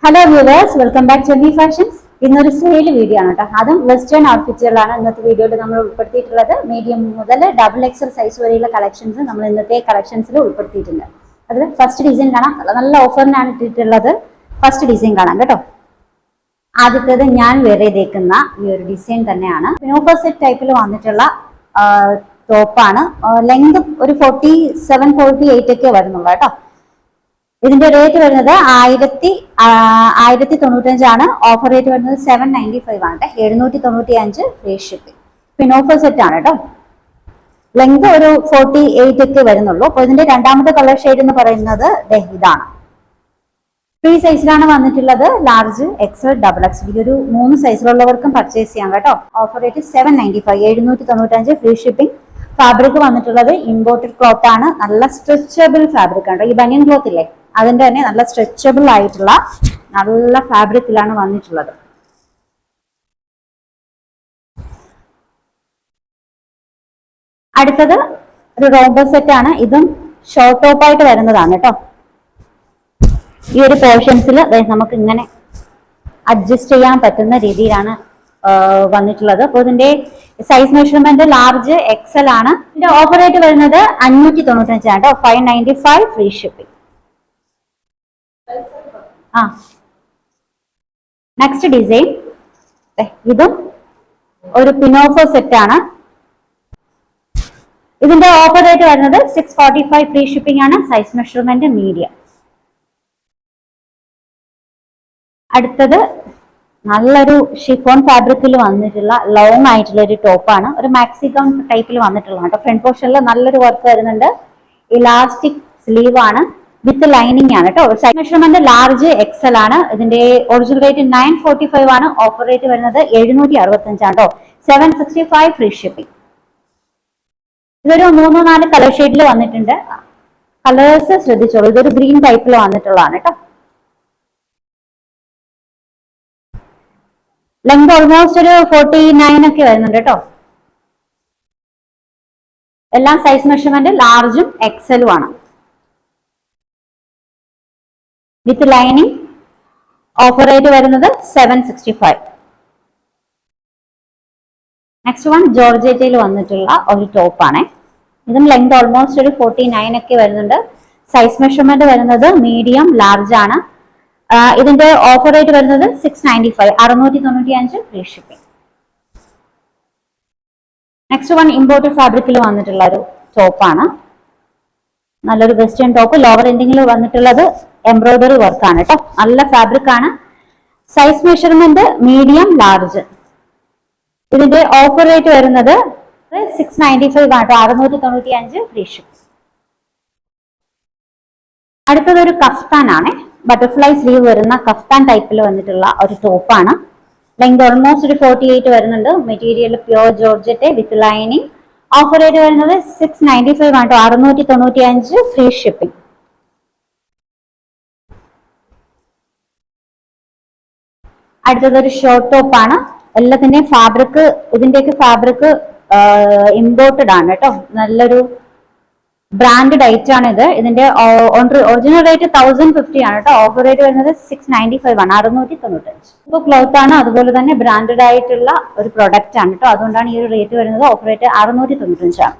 Hello viewers, welcome back to Emmy fashions. ഇന്നൊരു sale video ആണ് കേട്ടോ. അതും വെസ്റ്റേൺ ഔട്ട്ഫിറ്റുകളാണ് ഇന്നത്തെ വീഡിയോയിൽ നമ്മൾ ഉൾപ്പെടുത്തിയിട്ടുള്ളത്. മീഡിയം മുതൽ ഡബിൾ എക്സൽ സൈസ് വരെയുള്ള കളക്ഷൻസ് നമ്മൾ ഇന്നത്തെ കളക്ഷൻസിൽ ഉൾപ്പെടുത്തിയിട്ടുണ്ട്. അതിൽ ഫസ്റ്റ് ഡിസൈൻ കാണാം. നല്ല ഓഫറിനാണ് ഇട്ടിട്ടുള്ളത്. ഫസ്റ്റ് ഡിസൈൻ കാണാം കേട്ടോ. ആദ്യത്തേത് ഞാൻ വെയർ ചെയ്തേക്കുന്ന ഈ ഒരു ഡിസൈൻ തന്നെയാണ്. ഓപ്പോസിറ്റ് ടൈപ്പിൽ വന്നിട്ടുള്ള ടോപ്പാണ്. ലെങ്ത് ഒരു 47-48 ഒക്കെ വരുന്നുള്ളൂ കേട്ടോ. ഇതിന്റെ റേറ്റ് വരുന്നത് 1095 ഓഫർ റേറ്റ് വരുന്നത് 795 ആണ്. 795 ഫ്രീ ഷിപ്പിംഗ്. പിന്നെ ഓഫർ സെറ്റ് ആണ് കേട്ടോ. ലെങ്ത് ഒരു 48 ഒക്കെ വരുന്നുള്ളൂ. അപ്പൊ ഇതിന്റെ രണ്ടാമത്തെ കളർ ഷെയ്ഡ് എന്ന് പറയുന്നത് ഇതാണ്. ഫ്രീ സൈസിലാണ് വന്നിട്ടുള്ളത്. Large, XL, double XL. ഈ ഒരു 3 സൈസിലുള്ളവർക്കും പർച്ചേസ് ചെയ്യാം കേട്ടോ. Offer rate 795, 795 free shipping. Fabric വന്നിട്ടുള്ളത് ഇമ്പോർട്ടഡ് ക്ലോത്ത് ആണ്. നല്ല സ്ട്രെച്ചബിൾ ഫാബ്രിക് ആണ്. ഈ ബനിയൻ ക്ലോത്ത് ഇല്ലേ, അതിന്റെ തന്നെ നല്ല സ്ട്രെച്ചബിൾ ആയിട്ടുള്ള നല്ല ഫാബ്രിക്കിലാണ് വന്നിട്ടുള്ളത്. അടുത്തത് ഒരു റോംബോ സെറ്റ് ആണ്. ഇതും ഷോർട്ട് ടോപ്പ് ആയിട്ട് വരുന്നതാണ് കേട്ടോ. ഈ ഒരു പോർഷൻസിൽ നമുക്ക് ഇങ്ങനെ അഡ്ജസ്റ്റ് ചെയ്യാൻ പറ്റുന്ന രീതിയിലാണ് വന്നിട്ടുള്ളത്. അപ്പോൾ ഇതിന്റെ സൈസ് മെഷർമെന്റ് ലാർജ്, എക്സൽ ആണ്. ഇതിന്റെ ഓഫർ റേറ്റ് വരുന്നത് 595 ആണ് കേട്ടോ. 595 ഫ്രീ ഷിപ്പിംഗ്. നെക്സ്റ്റ് ഡിസൈൻ ഇതും ഒരു പിനോഫോ സെറ്റ് ആണ്. ഇതിന്റെ ഓഫർ റേറ്റ് വരുന്നത് 645 ഫ്രീ ഷിപ്പിംഗ് ആണ്. Size measurement medium. അടുത്തത് നല്ലൊരു ഷിഫോൺ ഫാബ്രിക്കിൽ വന്നിട്ടുള്ള ലോങ് ആയിട്ടുള്ള ഒരു ടോപ്പാണ്. ഒരു മാക്സി ഗൗൺ ടൈപ്പിൽ വന്നിട്ടുള്ള കേട്ടോ. ഫ്രണ്ട് പോർഷനിൽ നല്ലൊരു വർക്ക് വരുന്നുണ്ട്. ഇലാസ്റ്റിക് സ്ലീവ് ആണ് വിത്ത് ലൈനിങ് ആണ് കേട്ടോ. സൈസ് മെഷർമെന്റ് ലാർജ്, എക്സൽ ആണ്. ഇതിന്റെ ഒറിജിനൽ റേറ്റ് 945 ആണ്. ഓഫർ റേറ്റ് വരുന്നത് 765 ആണ് കേട്ടോ. 765 ഫ്രീ ഷിപ്പിംഗ്. ഇതൊരു 3-4 കളർ ഷെയ്ഡിൽ വന്നിട്ടുണ്ട്. കളേഴ്സ് ശ്രദ്ധിച്ചോളൂ. ഇതൊരു ഗ്രീൻ ടൈപ്പിൽ വന്നിട്ടുള്ളതാണ് കേട്ടോ. ലെങ്ത് ഓൾമോസ്റ്റ് ഒരു 49 ഒക്കെ വരുന്നുണ്ട് കേട്ടോ. എല്ലാം സൈസ് മെഷർമെന്റ് ലാർജും എക്സലും ആണ്. With lining. ഓഫർ റേറ്റ് വരുന്നത് 765. നെക്സ്റ്റ് വൺ ജോർജറ്റയിൽ വന്നിട്ടുള്ള ഒരു ടോപ്പാണ്. ഇതും ലെങ്ത് ഓൾമോസ്റ്റ് ഒരു 49 ഒക്കെ വരുന്നുണ്ട്. സൈസ് മെഷർമെന്റ് വരുന്നത് മീഡിയം ലാർജ് ആണ്. ഇതിന്റെ ഓഫർ റേറ്റ് വരുന്നത് 695, 695 free shipping. Next one imported ഫാബ്രിക്കിൽ വന്നിട്ടുള്ള ഒരു ടോപ്പാണ്. നല്ലൊരു വെസ്റ്റേൺ ടോപ്പ്. ലോവർ എൻഡിങ്ങിൽ വന്നിട്ടുള്ളത് എംബ്രോയിഡറി വർക്ക് ആണ് കേട്ടോ. നല്ല ഫാബ്രിക് ആണ്. Size measurement medium large. ഇതിന്റെ ഓഫർ റേറ്റ് വരുന്നത് 695 ആണ് കേട്ടോ. 695 ഫ്രീ ഷിപ്പിംഗ്. അടുത്തത് ഒരു കഫ്താൻ ആണ്. ബട്ടർഫ്ലൈ സ്ലീവ് വരുന്ന കഫ്താൻ ടൈപ്പിൽ വന്നിട്ടുള്ള ഒരു ടോപ്പാണ്. ലെങ്ത് ഓൾമോസ്റ്റ് ഒരു 48 വരുന്നുണ്ട്. Material pure georgette with lining. Offer rate വരുന്നത് 695 ആണ് കേട്ടോ. 695 ഫ്രീ ഷിപ്പിംഗ്. അടുത്തത് ഒരു ഷോർട്ട് ടോപ്പ് ആണ്. എല്ലാത്തിന്റെയും ഫാബ്രിക്, ഇതിന്റെയൊക്കെ ഫാബ്രിക് ഇമ്പോർട്ടഡ് ആണ് കേട്ടോ. നല്ലൊരു ബ്രാൻഡഡ് ഐറ്റം ആണ് ഇത്. ഇതിന്റെ ഒറിജിനൽ റേറ്റ് 1050 ആണ് കേട്ടോ. ഓഫർ റേറ്റ് വരുന്നത് 695 ആണ്. 695. ഇപ്പോൾ ക്ലോത്ത് ആണ്. അതുപോലെ തന്നെ ബ്രാൻഡഡ് ആയിട്ടുള്ള ഒരു പ്രൊഡക്റ്റ് ആണ് കേട്ടോ. അതുകൊണ്ടാണ് ഈ ഒരു റേറ്റ് വരുന്നത്. ഓഫർ റേറ്റ് 695 ആണ്.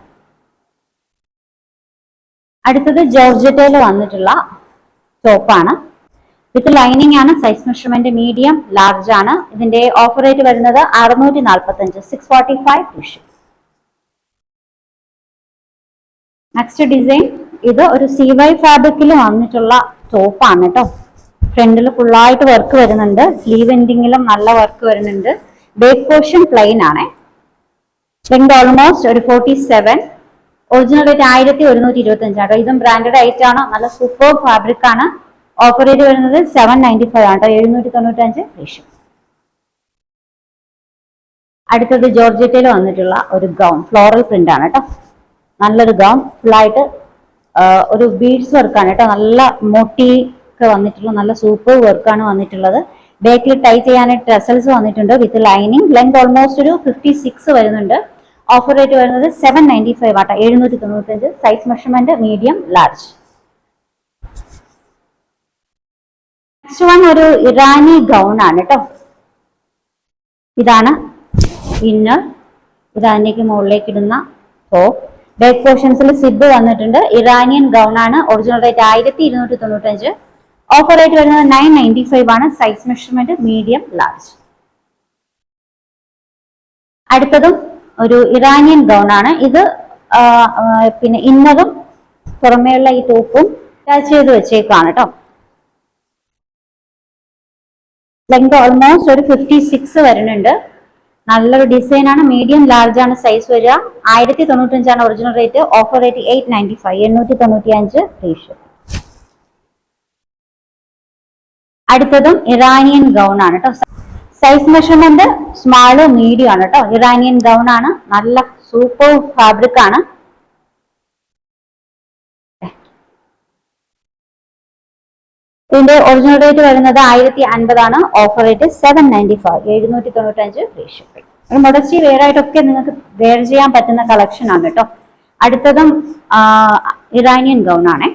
അടുത്തത് ജോർജറ്റയിൽ വന്നിട്ടുള്ള ടോപ്പാണ്. വിത്ത് ലൈനിങ് ആണ്. സൈസ് മെഷർമെന്റ് മീഡിയം ലാർജ് ആണ്. ഇതിന്റെ ഓഫർ റേറ്റ് വരുന്നത് 645, 645 ഫ്രീ. നെക്സ്റ്റ് ഡിസൈൻ ഇത് ഒരു CY ഫാബ്രിക്കിൽ വന്നിട്ടുള്ള ടോപ്പാണ് കേട്ടോ. ഫ്രണ്ടിൽ ഫുള്ളായിട്ട് വർക്ക് വരുന്നുണ്ട്. സ്ലീവ് എൻഡിങ്ങിലും നല്ല വർക്ക് വരുന്നുണ്ട്. ബേക്ക് പോർഷൻ പ്ലെയിൻ ആണ്. ലെങ്ത് ഓൾമോസ്റ്റ് ഒരു 47. ഒറിജിനൽ റേറ്റ് 1125 ആണ്. ഇതും ബ്രാൻഡഡ് ഐറ്റം ആണ്. നല്ല സൂപ്പർ ഫാബ്രിക് ആണ്. ഓഫർ റേറ്റ് വരുന്നത് 795 ആണ് കേട്ടോ. 795 ഫ്രീ. അടുത്തത് ജോർജറ്റയിൽ വന്നിട്ടുള്ള ഒരു ഗൗൺ. ഫ്ലോറൽ പ്രിന്റ് ആണ് കേട്ടോ. നല്ലൊരു ഗൗൺ. ഫുള്ളായിട്ട് ഒരു ബീഡ്സ് വർക്കാണ് കേട്ടോ. നല്ല മോട്ടി ഒക്കെ വന്നിട്ടുള്ള നല്ല സൂപ്പർ വർക്കാണ് വന്നിട്ടുള്ളത്. ബാക്കിൽ ടൈ ചെയ്യാനായിട്ട് ട്രസൽസ് വന്നിട്ടുണ്ട് വിത്ത് ലൈനിങ്. ലെങ്ത് ഓൾമോസ്റ്റ് ഒരു 56 വരുന്നുണ്ട്. ഓഫർ റേറ്റ് വരുന്നത് 795 ആട്ടോ. 795. Size measurement medium large. Next one ഒരു ഇറാനി ഗൗൺ ആണ് കേട്ടോ. ഇതാണ് ഇന്നർ, ഇറാനിക്ക് മുകളിലേക്ക് ഇടുന്ന ടോപ്പ്. ബാക്ക് പോർഷൻസിൽ സിബ് വന്നിട്ടുണ്ട്. ഇറാനിയൻ ഗൗൺ ആണ്. Original rate 1295. ഓഫർ റേറ്റ് വരുന്നത് 995 ആണ്. Size measurement medium large. അടുത്തതും ഒരു ഇറാനിയൻ ഗൗൺ ആണ്. ഇത് പിന്നെ ഇന്നറും പുറമേയുള്ള ഈ ടോപ്പും അറ്റാച്ച് ചെയ്ത് വെച്ചേക്കാണ് കേട്ടോ. ലെങ്ത് ഓൾമോസ്റ്റ് ഒരു 56 വരുന്നുണ്ട്. നല്ലൊരു ഡിസൈൻ ആണ്. മീഡിയം ലാർജ് ആണ് സൈസ് വരിക. 1095 ആണ് original rate. Offer rate 895, 895 free ship. അടുത്തതും ഇറാനിയൻ ഗൗൺ ആണ് കേട്ടോ. സൈസ് മെഷർമെന്റ് സ്മാള് മീഡിയം ആണ് കേട്ടോ. ഇറാനിയൻ ഗൗൺ ആണ്. നല്ല സൂപ്പർ ഫാബ്രിക് ആണ്. ഇതിന്റെ ഒറിജിനൽ റേറ്റ് വരുന്നത് 1050 ആണ്. Offer rate 795, 795 free shipping. ഒരു മൊഡസ്റ്റി വെയർ ആയിട്ടൊക്കെ നിങ്ങൾക്ക് വെയർ ചെയ്യാൻ പറ്റുന്ന കളക്ഷൻ ആണ് കേട്ടോ. അടുത്തതും ഇറാനിയൻ ഗൗൺ ആണേ.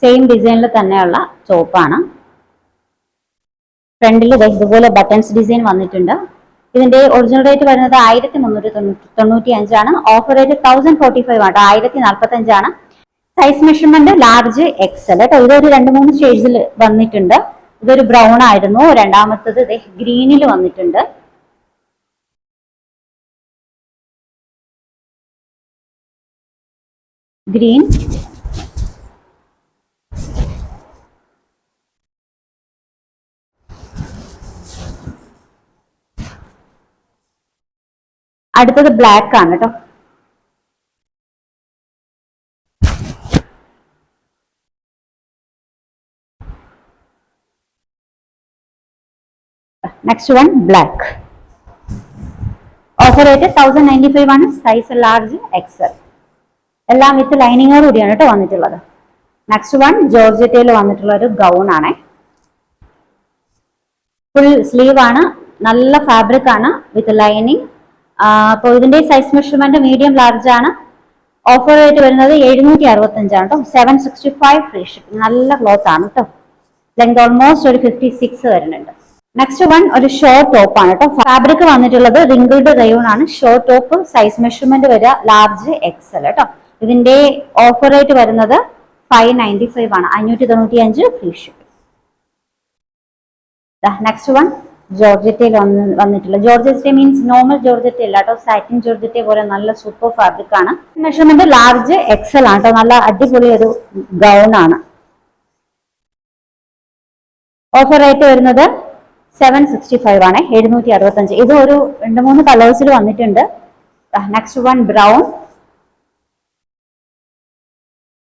സെയിം ഡിസൈനിൽ തന്നെയുള്ള ടോപ്പാണ്. ഫ്രണ്ടിൽ ഇതുപോലെ ബട്ടൺസ് ഡിസൈൻ വന്നിട്ടുണ്ട്. ഇതിന്റെ ഒറിജിനൽ റേറ്റ് വരുന്നത് 1395 ആണ്. ഓഫർ റേറ്റ് 1045 ആണ്. 1045 ആണ്. സൈസ് മെഷർമെന്റ് ലാർജ് എക്സൽ കേട്ടോ. ഇതൊരു 2-3 ഷെയ്ഡ്സിൽ വന്നിട്ടുണ്ട്. ഇതൊരു ബ്രൗൺ ആയിരുന്നു. രണ്ടാമത്തത് ഗ്രീനിൽ വന്നിട്ടുണ്ട്. ഗ്രീൻ, അടുത്തത് ബ്ലാക്ക് ആണ് കേട്ടോ. Next one black. Offer rate 1095 ആണ്. Size large XL. എല്ലാം വിത്ത് ലൈനിങ്ങോട് കൂടിയാണ് കേട്ടോ വന്നിട്ടുള്ളത്. നെക്സ്റ്റ് വൺ ജോർജറ്റയിൽ വന്നിട്ടുള്ള ഒരു ഗൗൺ ആണ്. ഫുൾ സ്ലീവ് ആണ്. നല്ല ഫാബ്രിക് ആണ് വിത്ത് ലൈനിങ്. അപ്പോൾ ഇതിന്റെ സൈസ് മെഷർമെന്റ് മീഡിയം ലാർജ് ആണ്. ഓഫർ റേറ്റ് വരുന്നത് 765 ആണ് കേട്ടോ. 765 ഫ്രീ ഷിപ്പിംഗ്. നല്ല ക്ലോത്ത് ആണ് കേട്ടോ. ലെങ്ത് ഓൾമോസ്റ്റ് ഒരു 56 വരുന്നുണ്ട്. നെക്സ്റ്റ് വൺ ഒരു ഷോർട്ട് ടോപ്പ് ആണ് കേട്ടോ. ഫാബ്രിക് വന്നിട്ടുള്ളത് റിങ്കിൾഡ് റയോൺ ആണ്. Short top. സൈസ് മെഷർമെന്റ് വരിക ലാർജ് എക്സൽ കേട്ടോ. ഇതിന്റെ ഓഫർ റേറ്റ് വരുന്നത് 595 ആണ്. 595 ഫ്രീ ഷിപ്പിംഗ്. നെക്സ്റ്റ് വൺ ജോർജറ്റയിൽ വന്നിട്ടുള്ള, ജോർജറ്റ് മീൻസ് നോർമൽ ജോർജറ്റ് അല്ല കേട്ടോ. സാറ്റിൻ ജോർജറ്റ് പോലെ നല്ല സൂപ്പർ ഫാബ്രിക് ആണ്. മെഷർമെന്റ് ലാർജ് എക്സൽ ആണ് കേട്ടോ. നല്ല അടിപൊളി ഒരു ഗൗൺ ആണ്. ഓഫർ റേറ്റ് വരുന്നത് 765 ആണ്. 765. ഇത് ഒരു 2-3 കളേഴ്സിൽ വന്നിട്ടുണ്ട്. Next one brown,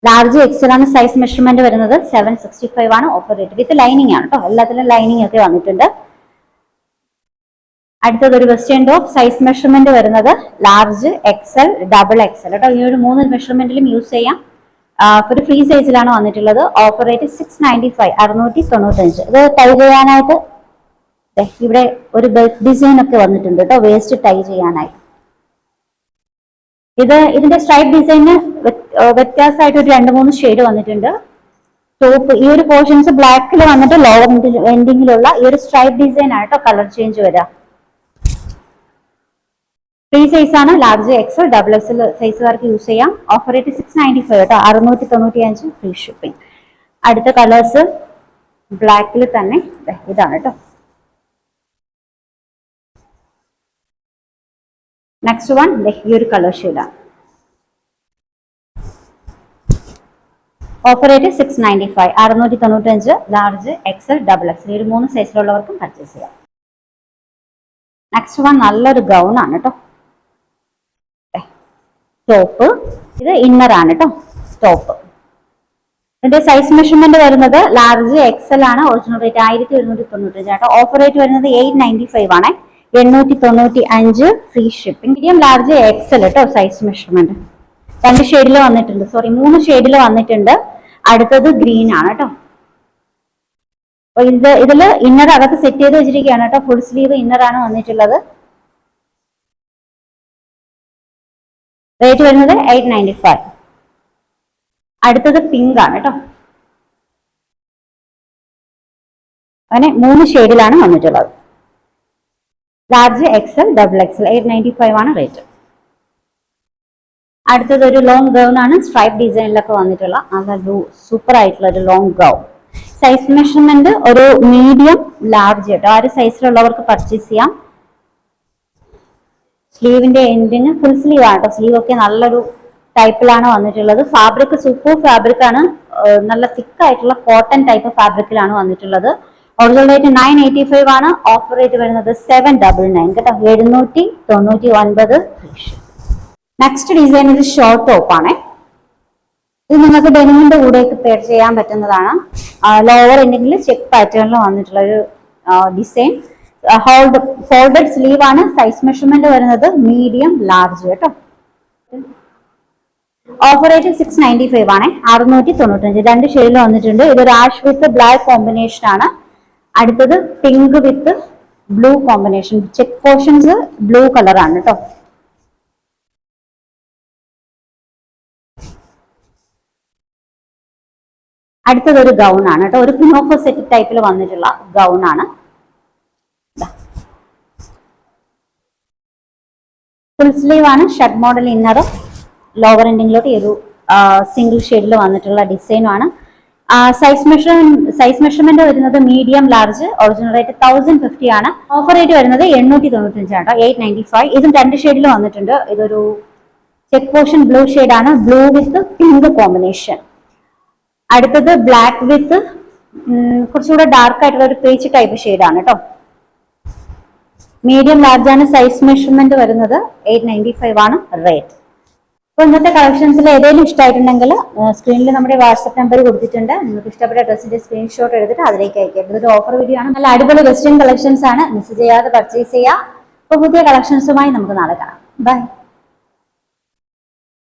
large XL ആണ്. സൈസ് മെഷർമെന്റ് വരുന്നത് 765 ആണ്. ഓഫർ റേറ്റ് വിത്ത് ലൈനിങ് ആണ് കേട്ടോ. എല്ലാത്തിലും ലൈനിങ് ഒക്കെ വന്നിട്ടുണ്ട്. അടുത്തത് ഒരു വെസ്റ്റേൺ ടോപ്പ്. സൈസ് മെഷർമെന്റ് വരുന്നത് ലാർജ് എക്സൽ, ഡബിൾ എക്സൽ കേട്ടോ. ഈ ഒരു 3 മെഷർമെന്റിലും യൂസ് ചെയ്യാം. ഒരു ഫ്രീ സൈസിലാണ് വന്നിട്ടുള്ളത്. Offer rate 695, 695. ഇത് ടൈ ചെയ്യാനായിട്ട് ഇവിടെ ഒരു ബെൽറ്റ് ഡിസൈൻ ഒക്കെ വന്നിട്ടുണ്ട് കേട്ടോ. വേസ്റ്റ് ടൈ ചെയ്യാനായി. ഇതിന്റെ സ്ട്രൈപ്പ് ഡിസൈന് വ്യത്യാസമായിട്ട് ഒരു 2-3 ഷെയ്ഡ് വന്നിട്ടുണ്ട്. ടോപ്പ് ഈ ഒരു പോർഷൻസ് ബ്ലാക്കിൽ വന്നിട്ട് ലോവർ എൻഡിങ്ങിലുള്ള ഈ ഒരു സ്ട്രൈപ്പ് ഡിസൈൻ ആയിട്ടോ കളർ ചേഞ്ച് വരാം. ഫ്രീ സൈസ് ആണ്. ലാർജ് എക്സൽ, ഡബിൾ എക്സൽ സൈസുകാർക്ക് യൂസ് ചെയ്യാം. ഓഫർ റേറ്റ് 695 കേട്ടോ. 695 ഫ്രീ ഷിപ്പിംഗ്. അടുത്ത കളേഴ്സ് ബ്ലാക്കിൽ തന്നെ ഇതാണ് കേട്ടോ. നെക്സ്റ്റ് വൺ ഈ ഒരു കളർ ഷെയ്ഡാണ്. Offer rate 695, 695. Large XL, double XL ഈ ഒരു 3 സൈസിലുള്ളവർക്കും പർച്ചേസ് ചെയ്യാം. നെക്സ്റ്റ് വൺ നല്ലൊരു ഗൗൺ ആണ് കേട്ടോ. ടോപ്പ്, ഇത് ഇന്നർ ആണ് കേട്ടോ. ടോപ്പ് ഇതിന്റെ സൈസ് മെഷർമെന്റ് വരുന്നത് ലാർജ് എക്സൽ ആണ്. ഒറിജിനൽ റേറ്റ് 1195 കേട്ടോ. ഓഫർ റേറ്റ് വരുന്നത് 895 ആണ്. 895 free shipping. Medium large XL കേട്ടോ. സൈസ് മെഷർമെന്റ് 2 ഷെയ്ഡിൽ വന്നിട്ടുണ്ട്. 3 ഷെയ്ഡിൽ വന്നിട്ടുണ്ട്. അടുത്തത് ഗ്രീൻ ആണ് കേട്ടോ. ഇതില് ഇന്നർ അകത്ത് സെറ്റ് ചെയ്ത് വെച്ചിരിക്കുകയാണ് കേട്ടോ. ഫുൾ സ്ലീവ് ഇന്നർ ആണ് വന്നിട്ടുള്ളത്. റേറ്റ് വരുന്നത് 895. അടുത്തത് പിങ്ക് ആണ് കേട്ടോ. അങ്ങനെ 3 ഷെയ്ഡിലാണ് വന്നിട്ടുള്ളത്. Large, XL, double Excel. 895 ആണ് റേറ്റ്. അടുത്തത് ഒരു ലോങ് ഗൗൺ ആണ്, സ്ട്രൈപ്പ് ഡിസൈനിലൊക്കെ വന്നിട്ടുള്ള നല്ല സൂപ്പർ ആയിട്ടുള്ള ഒരു ലോങ് ഗൗൺ. സൈസ് മെഷർമെന്റ് ഒരു മീഡിയം ലാർജ് കേട്ടോ. ആ ഒരു സൈസിലുള്ളവർക്ക് പർച്ചേസ് ചെയ്യാം. സ്ലീവിന്റെ എൻഡിന് ഫുൾ സ്ലീവ് ആണ് കേട്ടോ. സ്ലീവ് ഒക്കെ നല്ലൊരു ടൈപ്പിലാണ് വന്നിട്ടുള്ളത്. ഫാബ്രിക് സൂപ്പർ ഫാബ്രിക് ആണ്, നല്ല തിക്ക് ആയിട്ടുള്ള കോട്ടൺ ടൈപ്പ് ഫാബ്രിക്കിലാണ് വന്നിട്ടുള്ളത്. ഒറിജിനൽ റേറ്റ് 985 ആണ്. ഓഫർ റേറ്റ് വരുന്നത് 799 കേട്ടോ. 799. നെക്സ്റ്റ് ഡിസൈൻ ഇത് ഷോർട്ട് ടോപ്പ് ആണ്. ഇത് നിങ്ങൾക്ക് ഡെനിമിന്റെ കൂടെയൊക്കെ പെയർ ചെയ്യാൻ പറ്റുന്നതാണ്. ലോവർ എൻഡിൽ ചെക്ക് പാറ്റേണിൽ വന്നിട്ടുള്ള ഒരു ഡിസൈൻ. ഫോൾഡഡ് സ്ലീവ് ആണ്. സൈസ് മെഷർമെന്റ് വരുന്നത് മീഡിയം ലാർജ് കേട്ടോ. ഓഫർ റേറ്റ് 695 ആണ്. 695. 2 ഷെയ്ഡിൽ വന്നിട്ടുണ്ട്. ഇതൊരു ആഷ് വിത്ത് ബ്ലാക്ക് കോമ്പിനേഷൻ ആണ്. അടുത്തത് പിങ്ക് വിത്ത് blue combination. Check portions blue colour ആണ് കേട്ടോ. അടുത്തത് ഒരു ഗൗൺ ആണ് കേട്ടോ. ഒരു പിനോഫോ സെറ്റ് ടൈപ്പിൽ വന്നിട്ടുള്ള ഗൗൺ ആണ്. ഫുൾ സ്ലീവ് ആണ്. ഷർട്ട് മോഡൽ ഇന്നറും ലോവർ എൻഡിങ്ങിലോട്ട് ഈ ഒരു സിംഗിൾ ഷെയ്ഡിൽ വന്നിട്ടുള്ള ഡിസൈനും ആണ്. സൈസ് മെഷർമെന്റ് വരുന്നത് മീഡിയം ലാർജ്. ഒറിജിനൽ റേറ്റ് 1050 ആണ്. ഓഫർ റേറ്റ് വരുന്നത് 895 ആണ്. 895. ഇതും 2 ഷെയ്ഡിൽ വന്നിട്ടുണ്ട്. ഇതൊരു ചെക്ക് പോർഷൻ ബ്ലൂ ഷെയ്ഡ് ആണ്. ബ്ലൂ വിത്ത് പിങ്ക് കോമ്പിനേഷൻ. അടുത്തത് ബ്ലാക്ക് വിത്ത് കുറച്ചുകൂടെ ഡാർക്ക് ആയിട്ടുള്ള ഒരു പേച്ച് ടൈപ്പ് ഷെയ്ഡാണ് കേട്ടോ. മീഡിയം ലാർജ് ആണ്. സൈസ് മെഷർമെന്റ് വരുന്നത് 895 ആണ് റേറ്റ്. അപ്പോൾ ഇന്നത്തെ കളക്ഷൻസിൽ ഏതെങ്കിലും ഇഷ്ടമായിട്ടുണ്ടെങ്കിൽ സ്ക്രീനിൽ നമ്മുടെ വാട്സ്ആപ്പ് നമ്പർ കൊടുത്തിട്ടുണ്ട്. നിങ്ങൾക്ക് ഇഷ്ടപ്പെട്ട ഡ്രസ്സിന്റെ സ്ക്രീൻഷോട്ട് എടുത്തിട്ട് അതിലേക്ക് അയക്കാം. ഇതൊരു ഓഫർ വീഡിയോ ആണ്. നല്ല അടിപൊളി വെസ്റ്റേൺ കളക്ഷൻസ് ആണ്. മിസ് ചെയ്യാതെ പർച്ചേസ് ചെയ്യുക. അപ്പോൾ പുതിയ കളക്ഷൻസുമായി നമുക്ക് നാളെ കാണാം. ബൈ.